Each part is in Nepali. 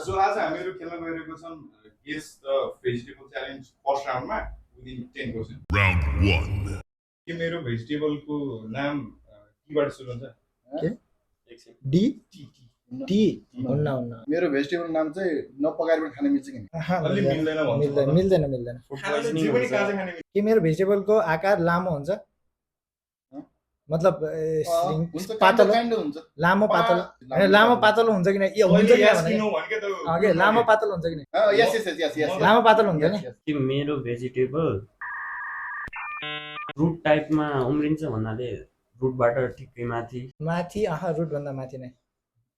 सो आज हामीहरू खेल्न गइरहेको छौँ guess the vegetable challenge first राउन्डमा विदिन 10 क्वेसन। राउन्ड 1 के मेरो भेजिटेबलको नाम टीबाट सुरु हुन्छ? के डी टी टी हुन्न मेरो भेजिटेबल नाम चाहिँ नपकाएर पनि खान मिल्छ कि अलि मिल्दैन भन्छ मिल्दैन मिल्दैन जे पनि काँचै खाने मिल्छ। के मेरो भेजिटेबलको आकार लामो हुन्छ मतलब पातलो हुन्छ लामो पातलो हैन लामो पातलो हुन्छ कि यो हुन्छ कि यस कि भने नो भनेको त अघि लामो पातलो हुन्छ कि यस यस यस यस लामो पातलो हुन्छ नि कि मेरो भेजिटेबल रुट टाइपमा उम्रिन्छ भन्नाले रुटबाट ठिक्कै माथि माथि रुट भन्दा माथि नै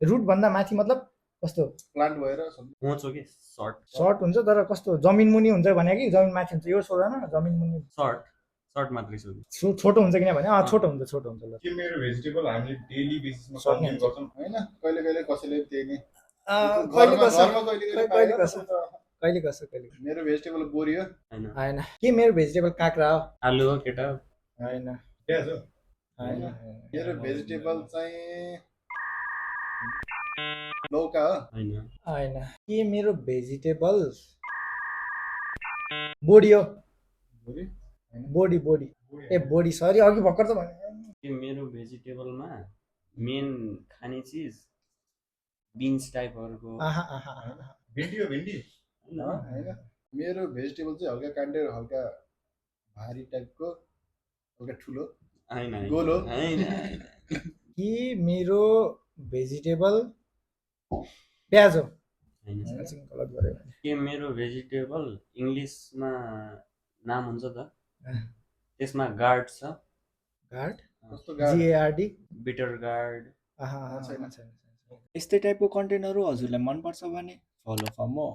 रुट भन्दा माथि मतलब कस्तो प्लान्ट भएर कोचो के सर्ट सर्ट हुन्छ तर कस्तो जमिन मुनि हुन्छ भने कि जमिन माथि हुन्छ यो सोध्न जमिन मुनि सर्ट मात्रै सोध्नु छोटो हुन्छ कि भने छोटो हुन्छ ल के मेरो भेजिटेबल हामीले डेली बेसिसमा सक्ने कन्ज्युम गर्छौँ? हैन कहिले कहिले कसैले त्यही नै कहिले कसो घरमा कहिले कहिले कसो कहिले कसो मेरो भेजिटेबल बोरी हो हैन हैन के मेरो भेजिटेबल काँक्रा हो आलु हो केटा हो हैन प्याज हो? हैन मेरो भेजिटेबल चाहिँ लौका हो हैन हैन के मेरो भेजिटेबल बोडी हो बोरी बोडी ए बोडी सरी अघि भर्खर त भने कि मेरो भेजिटेबलमा मेन खाने चिज बिन्स टाइपहरुको भिन्डी हो भिन्डी? हैन मेरो भेजिटेबल चाहिँ हल्का काण्डे हल्का भारी टाइपको हल्का ठुलो हैन गोलो हैन कि मेरो भेजिटेबल प्याज हो हैन गलत गरे भने के मेरो भेजिटेबल इङ्ग्लिसमा नाम हुन्छ त त्यसमा गार्ड छ गार्ड कस्तो गाह्रो जिएआरडी बिटर गार्ड छैन यस्तै टाइपको कन्टेन्टहरू हजुरलाई मनपर्छ भने फलो फर मोर